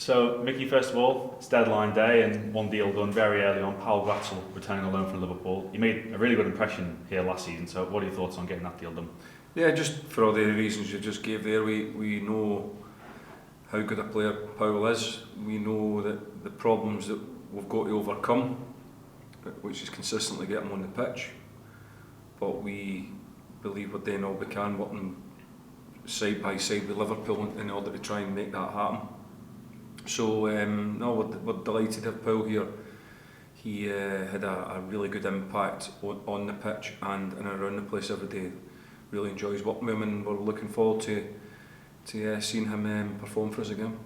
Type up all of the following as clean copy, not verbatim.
So, Micky, first of all, it's deadline day and one deal done very early on. Paul Gratzel returning on loan from Liverpool. You made a really good impression here last season, so what are your thoughts on getting that deal done? Yeah, just for all the reasons you just gave there, we know how good a player Paul is. We know that the problems that we've got to overcome, which is consistently get him on the pitch, but we believe we're doing all we can working side by side with Liverpool in order to try and make that happen. So no, we're delighted to have Paul here. He had a really good impact on the pitch and around the place every day. Really enjoys working with him, and we're looking forward to seeing him perform for us again.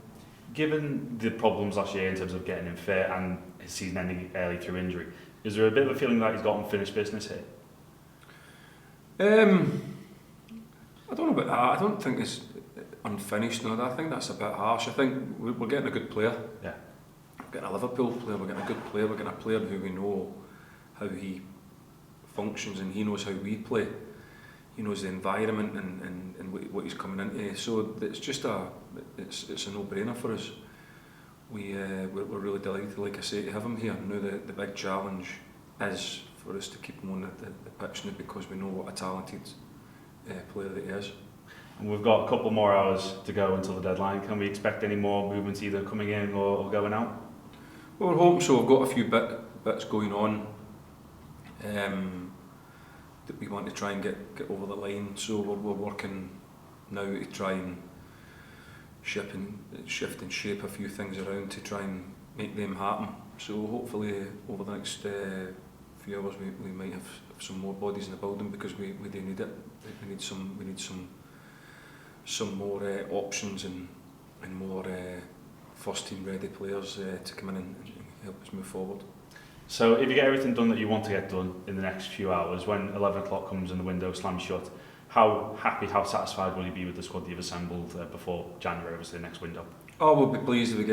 Given the problems last year in terms of getting him fit and his season ending early through injury, is there a bit of a feeling that he's got unfinished business here? I don't know about that. I don't think it's unfinished. No, I think that's a bit harsh. I think we're getting a good player. Yeah. We're getting a Liverpool player. We're getting a good player. We're getting a player who we know how he functions and he knows how we play. He knows the environment and what he's coming into. So it's just it's a no-brainer for us. We're really delighted, like I say, to have him here. Now the big challenge is for us to keep him on the pitch now, because we know what a talented player that he is. And we've got a couple more hours to go until the deadline. Can we expect any more movements either coming in or going out? Well, we're hoping so. We've got a few bits going on that we want to try and get over the line. So we're working now to try and shift and shape a few things around to try and make them happen. So hopefully over the next few hours we might have some more bodies in the building, because we do need it. We need some more options and more first team ready players to come in and help us move forward. So if you get everything done that you want to get done in the next few hours, when 11 o'clock comes and the window slams shut, how happy, how satisfied will you be with the squad you've assembled before January, obviously the next window? Oh, we'll be pleased if we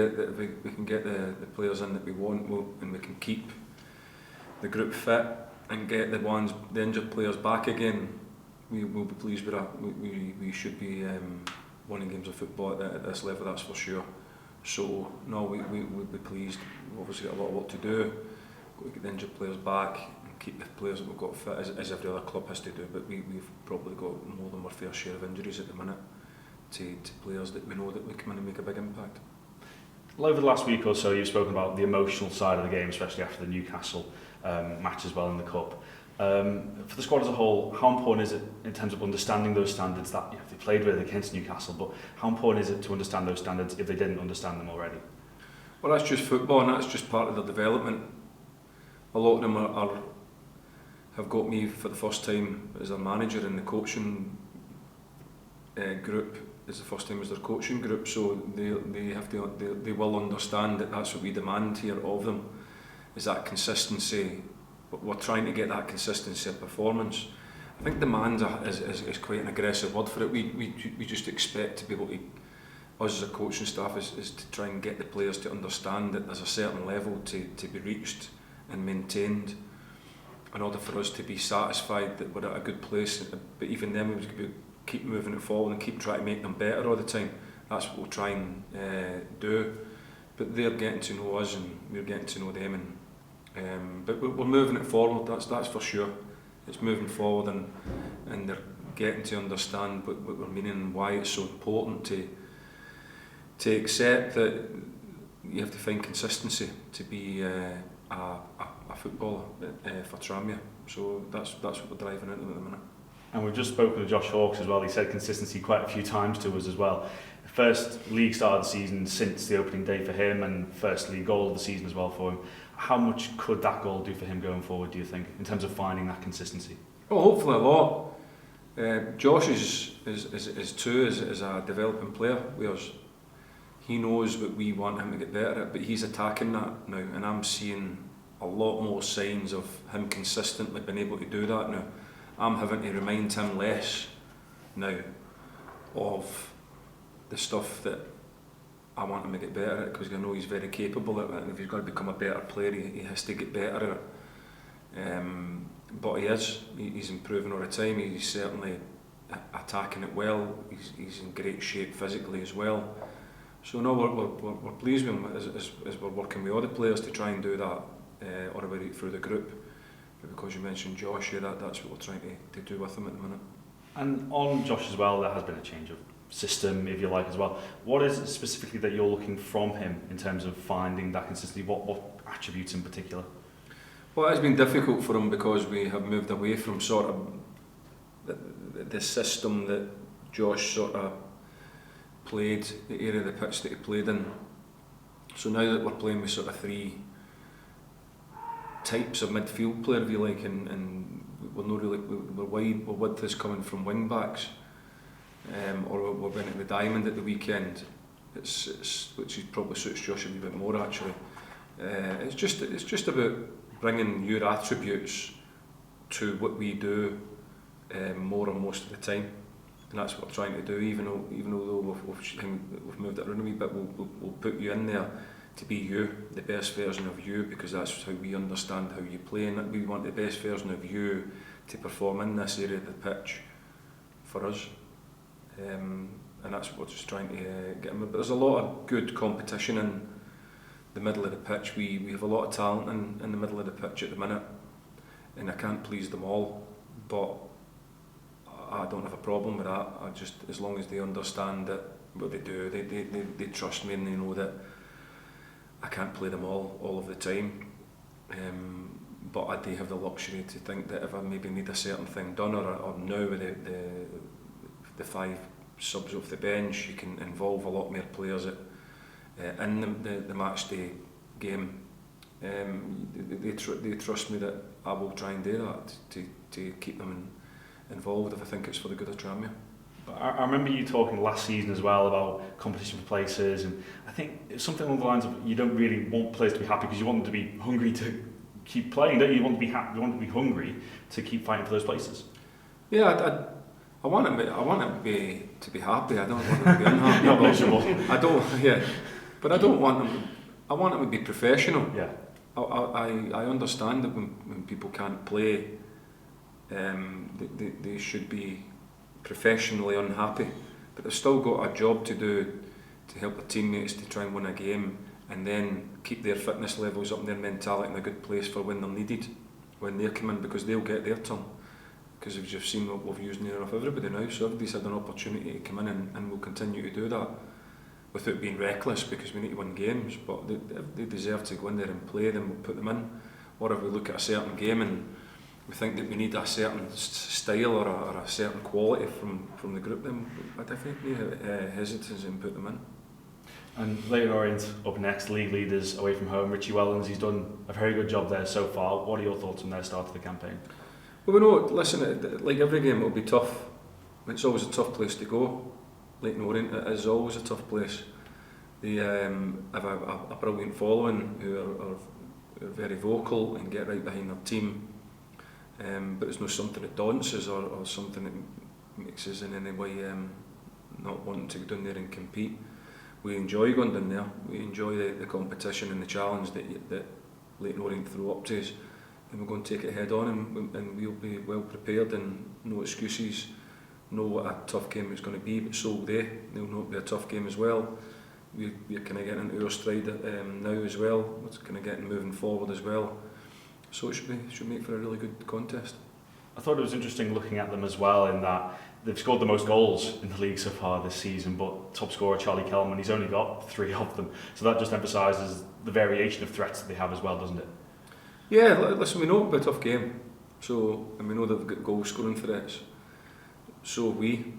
can get the players in that we want, and we can keep the group fit and get the injured players back again. We will be pleased with that. We should be winning games of football at this level, that's for sure. So no, we'll be pleased. We've obviously got a lot of work to do. We've got to get the injured players back and keep the players that we've got fit, as every other club has to do. But we've probably got more than our fair share of injuries at the minute to players that we know that we come in and make a big impact. Over the last week or so, you've spoken about the emotional side of the game, especially after the Newcastle match as well in the Cup. For the squad as a whole, how important is it in terms of understanding those standards that they played with against Newcastle, but how important is it to understand those standards if they didn't understand them already? Well, that's just football, and that's just part of their development. A lot of them have got me for the first time as a manager in the coaching group. It's the first time as their coaching group, so they will understand that that's what we demand here of them, is that consistency. We're trying to get that consistency of performance. I think demand is quite an aggressive word for it. We just expect to be able to, us as a coaching staff, is to try and get the players to understand that there's a certain level to be reached and maintained in order for us to be satisfied that we're at a good place. But even then, we keep moving it forward and keep trying to make them better all the time. That's what we'll try and do. But they're getting to know us and we're getting to know them, and but we're moving it forward. That's for sure. It's moving forward, and they're getting to understand what we're meaning and why it's so important to accept that you have to find consistency to be a footballer for Tranmere. So that's what we're driving into at the minute. And we've just spoken to Josh Hawkes as well. He said consistency quite a few times to us as well. First league start of the season since the opening day for him, and first league goal of the season as well for him. How much could that goal do for him going forward, do you think, in terms of finding that consistency? Well, hopefully a lot. Josh is too as a developing player, whereas he knows what we want him to get better at, but he's attacking that now, and I'm seeing a lot more signs of him consistently being able to do that now. I'm having to remind him less now of the stuff that I want him to get better at, because I know he's very capable at it, and if he's got to become a better player, he has to get better at it. But he's improving all the time. He's certainly attacking it well. He's in great shape physically as well. So no, we're pleased with him as we're working with all the players to try and do that all the way through the group. But because you mentioned Josh, that's what we're trying to do with him at the minute. And on Josh as well, there has been a change of system, if you like, as well. What is it specifically that you're looking from him in terms of finding that consistency? What attributes in particular? Well, it's been difficult for him because we have moved away from sort of the system that Josh sort of played, the area of the pitch that he played in. So now that we're playing with sort of three types of midfield player, if you like, and we're not really, we're wide, we're width is coming from wing backs, or we're went at the diamond at the weekend. It's which probably suits Josh a wee bit more actually. It's just about bringing your attributes to what we do more and most of the time, and that's what we're trying to do. Even though we've moved it around a wee bit, we'll put you in there to be you, the best version of you, because that's how we understand how you play, and we want the best version of you to perform in this area of the pitch for us. And that's what we're just trying to get him. But there's a lot of good competition in the middle of the pitch. We have a lot of talent in the middle of the pitch at the minute, and I can't please them all, but I don't have a problem with that. I just, as long as they understand that what they do, they trust me and they know that I can't play them all of the time. But I do have the luxury to think that if I maybe need a certain thing done, or now with the 5 subs off the bench, you can involve a lot more players in the match day game. They trust me that I will try and do that to keep them involved if I think it's for the good of Tranmere. But I remember you talking last season as well about competition for places, and I think it's something along the lines of you don't really want players to be happy because you want them to be hungry to keep playing, don't you? You want to be happy, you want to be hungry to keep fighting for those places. Yeah, I want them to be happy. I don't want them to be unhappy. Not miserable. I don't. Yeah, but I don't want them. I want them to be professional. Yeah. I understand that when people can't play, they should be professionally unhappy, but they've still got a job to do to help their teammates to try and win a game, and then keep their fitness levels up and their mentality in a good place for when they're needed, when they come in, because they'll get their turn. Because as you've seen, we've used near enough everybody now, so everybody's had an opportunity to come in, and we'll continue to do that without being reckless, because we need to win games. But if they deserve to go in there and play, then we'll put them in. Or if we look at a certain game and we think that we need a certain style or a certain quality from the group, then I definitely hesitate and put them in. And Leyton Orient up next, league leaders away from home. Richie Wellens, he's done a very good job there so far. What are your thoughts on their start to the campaign? Well, we know, listen, like every game, it'll be tough. It's always a tough place to go. Leyton Orient is always a tough place. They have a brilliant following who are very vocal and get right behind their team. But it's not something that daunts us or something that makes us in any way not wanting to go down there and compete. We enjoy going down there. We enjoy the competition and the challenge that Leyton Orient throw up to us, and we're going to take it head on, and we'll be well prepared and no excuses. Know what a tough game it's going to be, but so will they. They'll know it'll be a tough game as well. We're kind of getting into our stride now as well. We're kind of getting moving forward as well. So it should make for a really good contest. I thought it was interesting looking at them as well, in that they've scored the most goals in the league so far this season, but top scorer Charlie Kelman, he's only got 3 of them. So that just emphasises the variation of threats that they have as well, doesn't it? Yeah, listen, we know it'll be a tough game. So, and we know they've got goal scoring threats. So we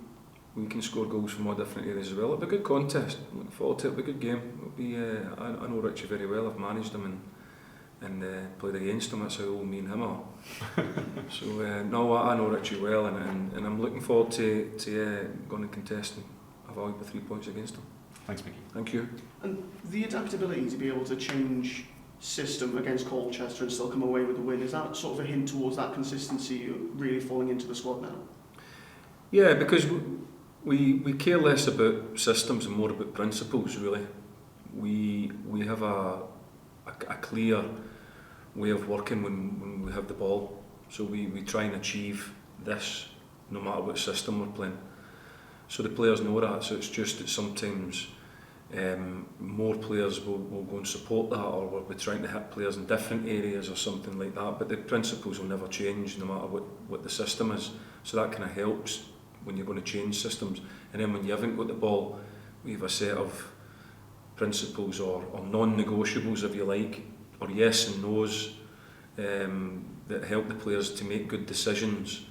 can score goals from all different areas as well. It'll be a good contest. I'm looking forward to it. It'll be a good game. It'll be, I know Richie very well. I've managed him and played against him. That's how old me and him are. So no, I know Richie well, and I'm looking forward to going and contesting a valuable 3 points against him. Thanks, Micky. Thank you. And the adaptability to be able to change system against Colchester and still come away with a win, is that sort of a hint towards that consistency really falling into the squad now? Yeah, because we care less about systems and more about principles, really. We have a clear way of working when we have the ball, so we try and achieve this no matter what system we're playing. So the players know that, so it's just that sometimes more players will go and support that, or we'll be trying to hit players in different areas or something like that, but the principles will never change no matter what the system is, so that kind of helps when you're going to change systems. And then when you haven't got the ball, we have a set of principles or non-negotiables, if you like, or yes and no's, that help the players to make good decisions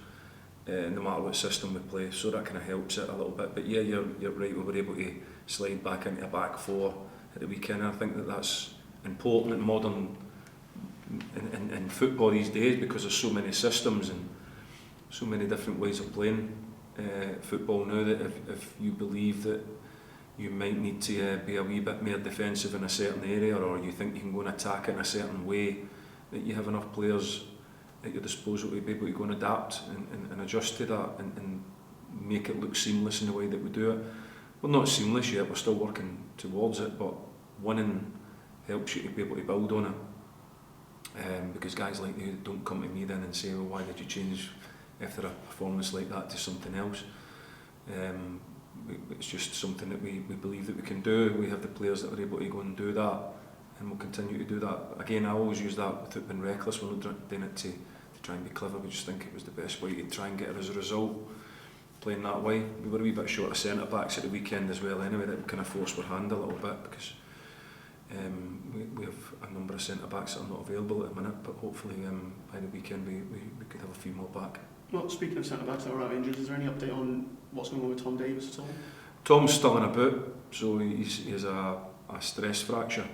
no matter what system we play, so that kind of helps it a little bit. But yeah, you're right, we were able to slide back into a back four at the weekend. I think that's important in modern in football these days, because there's so many systems and so many different ways of playing football now, that if you believe that you might need to be a wee bit more defensive in a certain area, or you think you can go and attack it in a certain way, that you have enough players at your disposal to be able to go and adapt and adjust to that and make it look seamless in the way that we do it. Well, not seamless yet, we're still working towards it, but winning helps you to be able to build on it. Because guys like you don't come to me then and say, well, why did you change after a performance like that to something else? It's just something that we believe that we can do. We have the players that are able to go and do that, and we'll continue to do that. Again, I always use that without being reckless. We're not doing it to try and be clever, we just think it was the best way to try and get it as a result, playing that way. We were a wee bit short of centre backs at the weekend as well anyway, that kind of forced our hand a little bit, because we have a number of centre backs that are not available at the minute, but hopefully by the weekend we could have a few more back. Well, speaking of centre backs that are out injured, is there any update on what's going on with Tom Davis at all? Tom's still in a boot, so he has a stress fracture.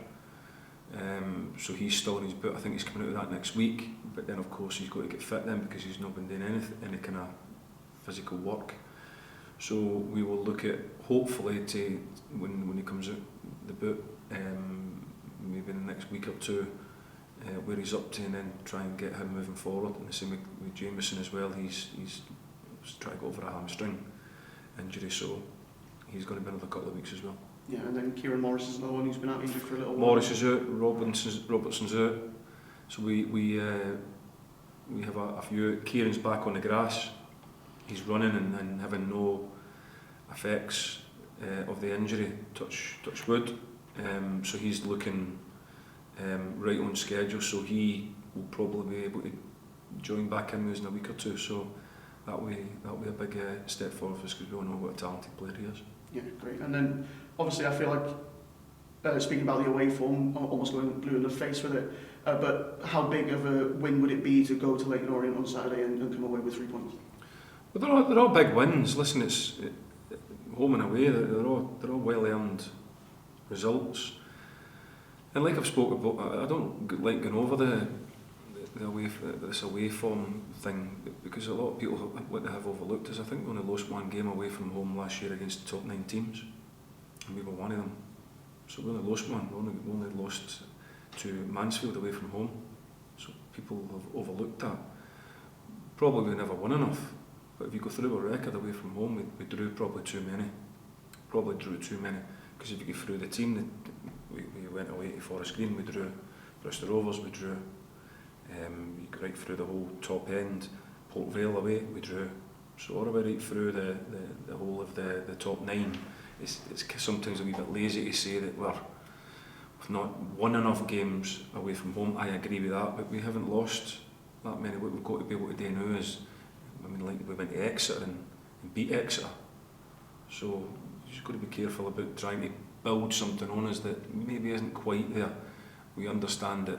So he's still in his boot. I think he's coming out of that next week, but then of course he's got to get fit then, because he's not been doing any kind of physical work. So we will look at, hopefully, to when he comes out the boot, maybe in the next week or two, where he's up to, and then try and get him moving forward. And the same with Jameson as well. He's trying to go over a hamstring injury, so he's going to be another couple of weeks as well. Yeah, and then Kieran Morris is another one who's been out injured for a little while. Morris is out, Robertson's out. So we have a few. Kieran's back on the grass. He's running and having no effects of the injury. Touch wood. So he's looking right on schedule. So he will probably be able to join back in with us in a week or two. So that'll be a big step forward for us, because we all know what a talented player he is. Yeah, great. And then obviously I feel like speaking about the away form, I'm almost going blue in the face with it. But how big of a win would it be to go to Leyton Orient on Saturday and come away with 3 points? But they're all big wins. Listen, it's home and away. They're all well earned results. And like I've spoken about, I don't like going over this away form thing, because a lot of people what they have overlooked is I think we only lost one game away from home last year against the top 9 teams, and we were one of them. So we only lost one. We only lost to Mansfield away from home. So people have overlooked that. Probably we never won enough. But if you go through a record away from home, we drew probably too many. Because if you go through the team, we went away to Forest Green, we drew Bristol Rovers, we drew. You go right through the whole top end. Port Vale away, we drew. So all the way right through the whole of the top 9. It's sometimes a wee bit lazy to say that we've not won enough games away from home. I agree with that, but we haven't lost that many. What we've got to be able to do now is, like we went to Exeter and beat Exeter. So you've just got to be careful about trying to build something on us that maybe isn't quite there. We understand that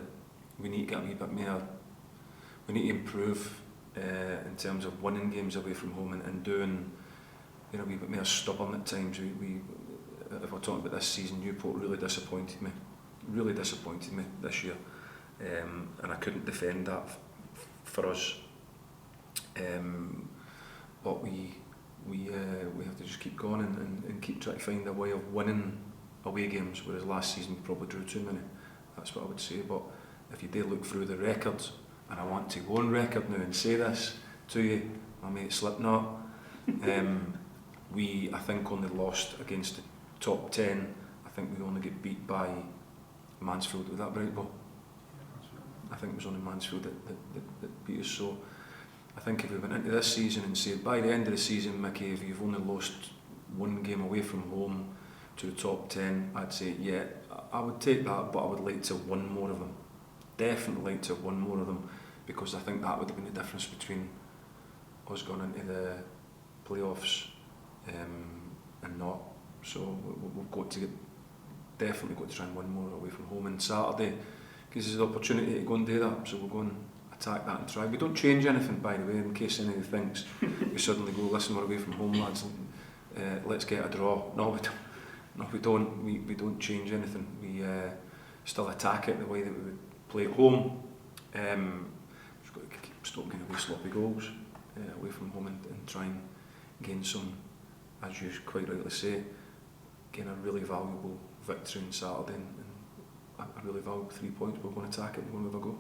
we need to get a wee bit more. We need to improve in terms of winning games away from home and doing, a wee bit more stubborn at times. If we're talking about this season, Newport really disappointed me this year, and I couldn't defend that for us. But we have to just keep going and keep trying to find a way of winning away games, whereas last season we probably drew too many. That's what I would say. But if you dare look through the records, and I want to go on record now and say this to you, my mate Slipknot, we I think only lost against the top 10. I think we only get beat by Mansfield. Was that right, Bob? I think it was only Mansfield that beat us. So I think if we went into this season and said by the end of the season, Micky, if you've only lost one game away from home, to the top 10, I'd say, yeah, I would take that, but I would like to win more of them. Definitely like to win more of them, because I think that would have been the difference between us going into the playoffs and not. So we've got to definitely got to try and win more away from home, and Saturday gives us the opportunity to go and do that, so we'll go and attack that and try. We don't change anything, by the way, in case anybody thinks we suddenly go, listen, we're away from home, lads, let's get a draw. No, we don't. No, we don't. We don't change anything. We still attack it the way that we would play at home. We've got to stop getting away sloppy goals away from home, and try and gain some, as you quite rightly say, gain a really valuable victory on Saturday, and a really valuable 3 points. We're going to attack it, we're going to have a go.